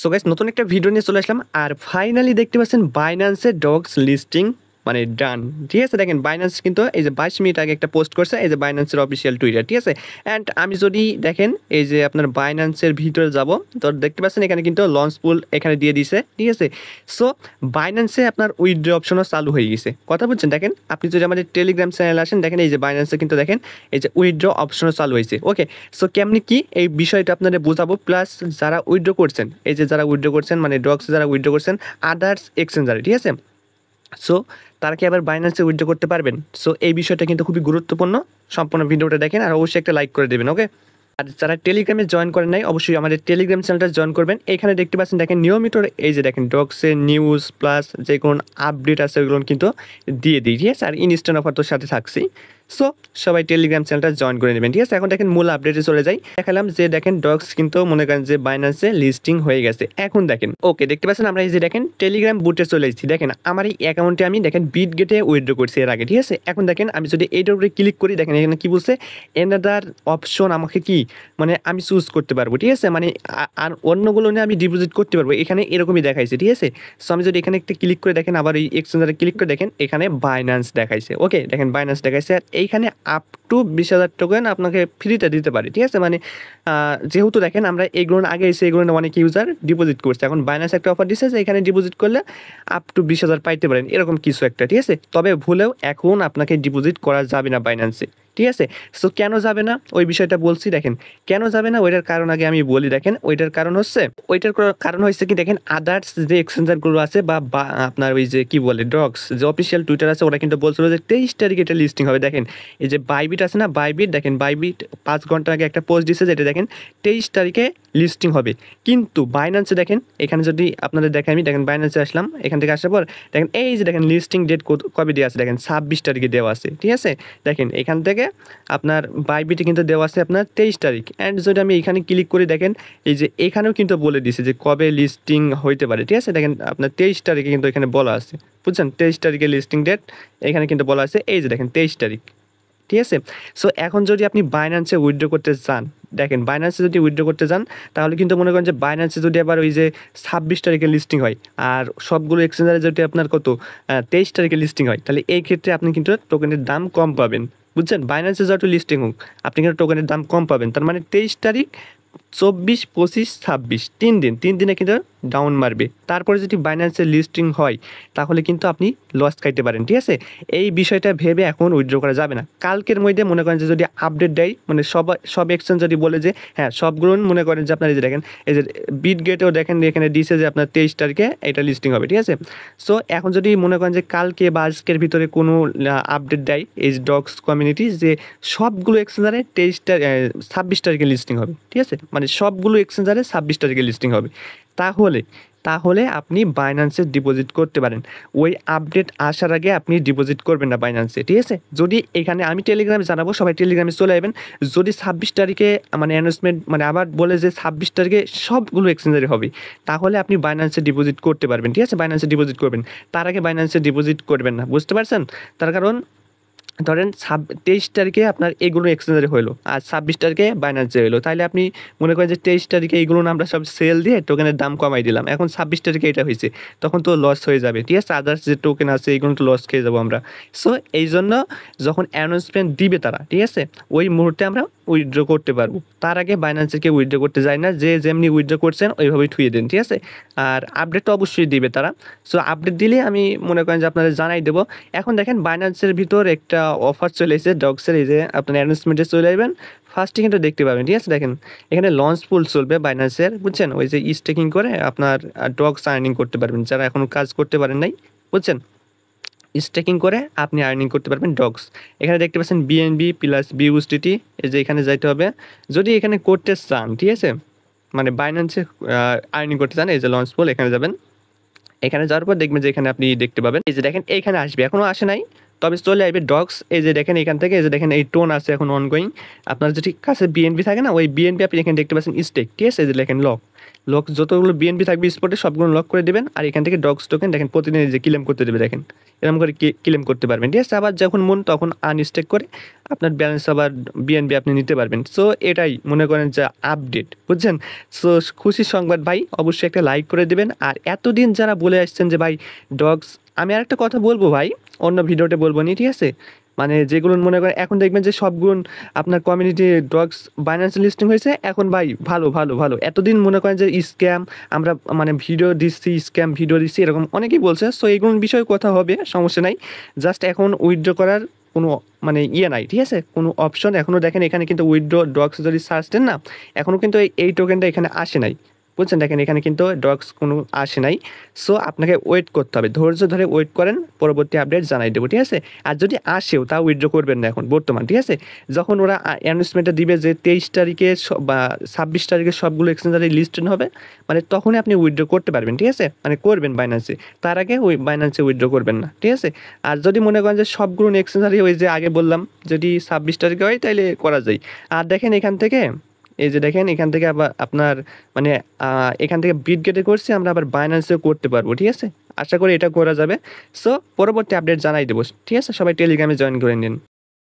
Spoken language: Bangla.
সো গাইস নতুন একটা ভিডিও নিয়ে চলে আসলাম আর ফাইনালি দেখতে পাচ্ছেন বাইন্যান্সের ডগস লিস্টিং মানে ডান। ঠিক আছে, দেখেন বাইন্যান্স কিন্তু এই যে 22 মিনিট আগে একটা পোস্ট করছে এই যে বাইন্যান্সের অফিসিয়াল টুইটার। ঠিক আছে, অ্যান্ড আমি যদি দেখেন এই যে আপনার বাইন্যান্সের ভিতরে যাব তো দেখতে পাচ্ছেন এখানে কিন্তু লঞ্চ পুল এখানে দিয়ে দিছে। ঠিক আছে, সো বাইন্যান্সে আপনার উইথড্র অপশনও চালু হয়ে গেছে। কথা বলছেন, দেখেন আপনি যদি আমাদের টেলিগ্রাম চ্যানেলে আসেন দেখেন এই যে বাইন্যান্সে কিন্তু দেখেন এই যে উইথড্র অপশনও চালু হয়েছে। ওকে, সো কেমনি কি এই বিষয়টা আপনাদের বোঝাবো, প্লাস যারা উইথড্র করছেন এই যে যারা উইথড্র করছেন মানে ডগস যারা উইথড্র করছেন আদার্স এক্সচেঞ্জারে। ঠিক আছে, সো তারা কি আবার বাইন্যান্সে উইথড্র করতে পারবেন? সো এই বিষয়টা কিন্তু খুবই গুরুত্বপূর্ণ। সম্পূর্ণ ভিডিওটা দেখেন আর অবশ্যই একটা লাইক করে দেবেন। ওকে, আর যারা টেলিগ্রামে জয়েন করেন নাই অবশ্যই আমাদের টেলিগ্রাম চ্যানেলটা জয়েন করবেন। এখানে দেখতে পাচ্ছেন দেখেন নিয়মিত এই যে দেখেন ডগসের নিউজ প্লাস যে কোনো আপডেট আছে ওইগুলো কিন্তু দিয়ে দিই। ঠিক আছে, আর ইনস্ট্যান্ট অফার তোর সাথে থাকছি। সো সবাই টেলিগ্রাম চ্যানেলটা জয়েন করে নেবেন। ঠিক আছে, এখন দেখেন মূল আপডেটে চলে যাই। দেখালাম যে দেখেন ডগস কিন্তু মনে করেন যে বাইন্যান্সে লিস্টিং হয়ে গেছে। এখন দেখেন ওকে দেখতে পাচ্ছেন আমরা এই যে দেখেন টেলিগ্রাম বুটে চলে এসেছি। দেখেন আমার এই অ্যাকাউন্টে আমি দেখেন বিটগেটে উইথড্র করছি এর আগে। ঠিক আছে, এখন দেখেন আমি যদি এইটার উপরে ক্লিক করি দেখেন এখানে কি বলছে, এনাদার অপশন আমাকে কি মানে আমি চুজ করতে পারবো। ঠিক আছে, মানে আর অন্যগুলো নিয়ে আমি ডিপোজিট করতে পারবো, এখানে এরকমই দেখাইছে। ঠিক আছে, সো আমি যদি এখানে একটা ক্লিক করে দেখেন আবার এই এক্সচেঞ্জারে ক্লিক করে দেখেন এখানে বাইন্যান্স দেখাইছে। ওকে, দেখেন বাইন্যান্স দেখাইছে আর এইখানে আপ টু 20,000 টোকেন আপনাকে ফ্রিতে দিতে পারে। ঠিক আছে, মানে যেহেতু দেখেন আমরা এগুলো আগে এসে এগুলো অনেক ইউজার ডিপোজিট করছে, এখন বাইন্যান্স একটা অফার দিচ্ছে যে এখানে ডিপোজিট করলে আপ টু 20,000 পাইতে পারেন এরকম কিছু একটা। ঠিক আছে, তবে ভুলেও এখন আপনাকে ডিপোজিট করা যাবে না বাইন্যান্সে। ঠিক আছে, সো কেন যাবে না ওই বিষয়টা বলছি। দেখেন কেন যাবে না ওইটার কারণ আগে আমি বলি। দেখেন ওইটার কারণ হচ্ছে কি দেখেন আদার্স যে এক্সচেঞ্জারগুলো আছে বা আপনার ওই যে কি বলে ডগস যে অফিসিয়াল টুইটার আছে ওরা কিন্তু বলছিল যে 23 তারিখে এটা লিস্টিং হবে। দেখেন এই যে বাইবিট আছে না, বাইবিট দেখেন বাইবিট 5 ঘন্টা আগে একটা পোস্ট দিচ্ছে যেটা দেখেন 23 তারিখে লিস্টিং হবে। কিন্তু বাইন্যান্সে দেখেন এখানে যদি আপনাদের দেখেন আমি দেখেন বাইন্যান্সে আসলাম, এখান থেকে আসার পর দেখেন এই যে দেখেন লিস্টিং ডেট কবে দেওয়া আছে দেখেন 26 তারিখে দেওয়া আছে। ঠিক আছে, দেখেন এখান থেকে আপনার বাইবিটে কিন্তু দেওয়া আছে আপনার 23 তারিখ। অ্যান্ড যদি আমি এখানে ক্লিক করে দেখেন এই যে এখানেও কিন্তু বলে দিছে যে কবে লিস্টিং হইতে পারে। ঠিক আছে, দেখেন আপনার 23 তারিখে কিন্তু এখানে বলা আছে, বুঝছেন 23 তারিখে লিস্টিং ডেট এখানে কিন্তু বলা আছে এই যে দেখেন 23 তারিখ। ঠিক আছে, সো এখন যদি আপনি বাইন্যান্সে উইথড্র করতে চান দেখেন বাইন্যান্সে যদি উইথড্র করতে চান তাহলে কিন্তু মনে করেন যে বাইন্যান্সে যদি আবার ওই যে 26 তারিখে লিস্টিং হয় আর সবগুলো এক্সচেঞ্জারে যদি আপনার কত 23 তারিখে লিস্টিং হয় তাহলে এই ক্ষেত্রে আপনি কিন্তু টোকেনের দাম কম পাবেন। বুঝছেন, বাইন্যান্সে যত লিস্টিং হোক আপনি কিন্তু টোকেনের দাম কম পাবেন। তার মানে 23 তারিখ 24, 25, 26 তিন দিনে কিন্তু ডাউন মারবে। তারপরে যদি বাইন্যান্সের লিস্টিং হয় তাহলে কিন্তু আপনি লস খাইতে পারেন। ঠিক আছে, এই বিষয়টা ভেবে এখন উইথড্র করা যাবে না। কালকের মধ্যে মনে করেন যে যদি আপডেট দেয় মানে সব এক্সচেঞ্জ যদি বলে যে হ্যাঁ সবগুলো মনে করেন যে আপনার এই যে দেখেন এই যে বিটগেটেও দেখেন এখানে দিছে যে আপনার 23 তারিখে এটা লিস্টিং হবে। ঠিক আছে, সো এখন যদি মনে করেন যে কালকে বা আজকের ভিতরে কোনো আপডেট দেয় এই ডগস কমিউনিটি যে সবগুলো এক্সচেঞ্জারে 26 তারিখে লিস্টিং হবে। ঠিক আছে, মানে সবগুলো এক্সচেঞ্জারে 26 তারিখে লিস্টিং হবে, তাহলে তাহলে আপনি বাইন্যান্সে ডিপোজিট করতে পারেন। ওই আপডেট আসার আগে আপনি ডিপোজিট করবেন না বাইন্যান্সে। ঠিক আছে, যদি এখানে আমি টেলিগ্রামে জানাবো সবাই টেলিগ্রামে চলে যাবেন। যদি 26 তারিখে মানে অ্যানাউন্সমেন্ট মানে আবার বলে যে 26 তারিখে সবগুলো এক্সচেঞ্জারে হবে তাহলে আপনি বাইন্যান্সে ডিপোজিট করতে পারবেন। ঠিক আছে, বাইন্যান্সে ডিপোজিট করবেন, তার আগে বাইন্যান্সে ডিপোজিট করবেন না। বুঝতে পারছেন? তার কারণ ধরেন 23 তারিখে আপনার এগুলো এক্সচেঞ্জারে হলো আর 26 তারিখে বাইন্যান্সে হলো, তাহলে আপনি মনে করেন যে 23 তারিখে এইগুলো আমরা সব সেল দিয়ে টোকেনের দাম কমাই দিলাম, এখন 26 তারিখে এটা হয়েছে তখন তো লস হয়ে যাবে। ঠিক আছে, আদার্স যে টোকেন আছে এইগুলো তো লস খেয়ে যাবো আমরা। সো এই জন্য যখন অ্যানাউন্সমেন্ট দিবে তারা, ঠিক আছে, ওই মুহূর্তে আমরা উইথড্র করতে পারবো। তার আগে বাইন্যান্সে কেউ উইথড্র করতে যায় না, যে যেমনি উইথড্র করছেন ওইভাবেই ঠুয়ে দেন। ঠিক আছে, আর আপডেট তো অবশ্যই দিবে তারা। সো আপডেট দিলে আমি মনে করেন যে আপনাদের জানাই দেবো। এখন দেখেন বাইন্যান্সের ভিতর একটা অফার চলে এসেছে ডগসের, এই যে আপনার অ্যানাউন্সমেন্টে চলে যাবেন ফার্স্টে কিন্তু দেখতে পাবেন। ঠিক আছে, দেখেন এখানে লঞ্চ পুল চলবে বাইন্যান্সের, বুঝছেন, ওই যে স্টেকিং করে আপনার ডগস আর্নিং করতে পারবেন যারা এখনও কাজ করতে পারেন নাই, বুঝছেন, স্টেকিং করে আপনি আর্নিং করতে পারবেন ডগস। এখানে দেখতে পাচ্ছেন বিএনবি প্লাস বিউএসডিটি, এই যে এখানে যাইতে হবে যদি এখানে করতে চান। ঠিক আছে, মানে বাইন্যান্সে আর্নিং করতে চান এই যে লঞ্চ পুল এখানে যাবেন। এখানে যাওয়ার পর দেখবেন যে এখানে আপনি দেখতে পাবেন এই যে দেখেন এইখানে আসবে, এখনও আসে নাই তবে চলে আসবে ডগস। এই যে দেখেন এখান থেকে এই যে দেখেন এই টোন আছে এখন অনগোয়িং। আপনার যদি কাছে বিএনবি থাকে না ওই বিএনবি আপনি এখানে দেখতে পাচ্ছেন স্টেক। ঠিক আছে, এই যে দেখেন লক লক যতগুলো বিএনপি থাকবে স্পটে সবগুলো লক করে দেবেন। আর এখান থেকে ডগস টোকেন দেখেন প্রতিদিন এই যে ক্লেম করতে দেবে দেখেন। এরকম করে ক্লেম করতে পারবেন, ঠিক আছে? আবার যখন মন তখন আনস্টেক করে আপনার ব্যালেন্স আবার বিএনপি আপনি নিতে পারবেন। সো এটাই মনে করেন যে আপডেট, বুঝছেন? সো খুশির সংবাদ ভাই, অবশ্যই একটা লাইক করে দিবেন। আর এতদিন যারা বলে আসছেন যে ভাই ডগস, আমি আরেকটা কথা বলবো ভাই, অন্য ভিডিওতে বলবো নি, ঠিক আছে? মানে যেগুলো মনে করেন এখন দেখবেন যে সবগুলো আপনার কমিউনিটি ডগস বাইন্যান্স লিস্টিং হয়েছে এখন ভাই, ভালো ভালো ভালো। এতদিন মনে করেন যে স্ক্যাম, আমরা মানে ভিডিও দিচ্ছি স্ক্যাম ভিডিও দিচ্ছি এরকম অনেকেই বলছে। সো এইগুলোর বিষয়ে কথা হবে, সমস্যা নাই। জাস্ট এখন উইথড্র করার কোনো মানে ইয়ে নাই, ঠিক আছে? কোনো অপশন এখনও দেখেন এখানে কিন্তু উইথড্র ডগস যদি সার্চ দেন না, এখনও কিন্তু এই টোকেনটা এখানে আসে নাই, বুঝছেন? দেখেন এখানে কিন্তু ডগস কোনো আসে নাই। সো আপনাকে ওয়েট করতে হবে, ধৈর্য ধরে ওয়েট করেন, পরবর্তী আপডেট জানাই দেবো, ঠিক আছে? আর যদি আসেও তাও উইথড্র করবেন না এখন বর্তমান, ঠিক আছে? যখন ওরা অ্যানাউন্সমেন্টটা দিবে যে 23 তারিখে বা 26 তারিখে সবগুলো এক্সচেঞ্জারে লিস্টেড হবে, মানে তখনই আপনি উইথড্র করতে পারবেন, ঠিক আছে? মানে করবেন বাইন্যান্সে, তার আগে ওই বাইন্যান্সে উইথড্র করবেন না, ঠিক আছে? আর যদি মনে করেন যে সবগুলো এক্সচেঞ্জারে ওই যে আগে বললাম যদি 26 তারিখে হয় তাইলে করা যায়। আর দেখেন এখান থেকে, এই যে দেখেন এখান থেকে আবার আপনার মানে এখান থেকে বিটগেটে করছি আমরা, আবার বাইন্যান্সেও করতে পারবো, ঠিক আছে? আশা করি এটা করা যাবে। সো পরবর্তী আপডেট জানাই দেবো, ঠিক আছে? সবাই টেলিগ্রামে জয়েন করে নিন।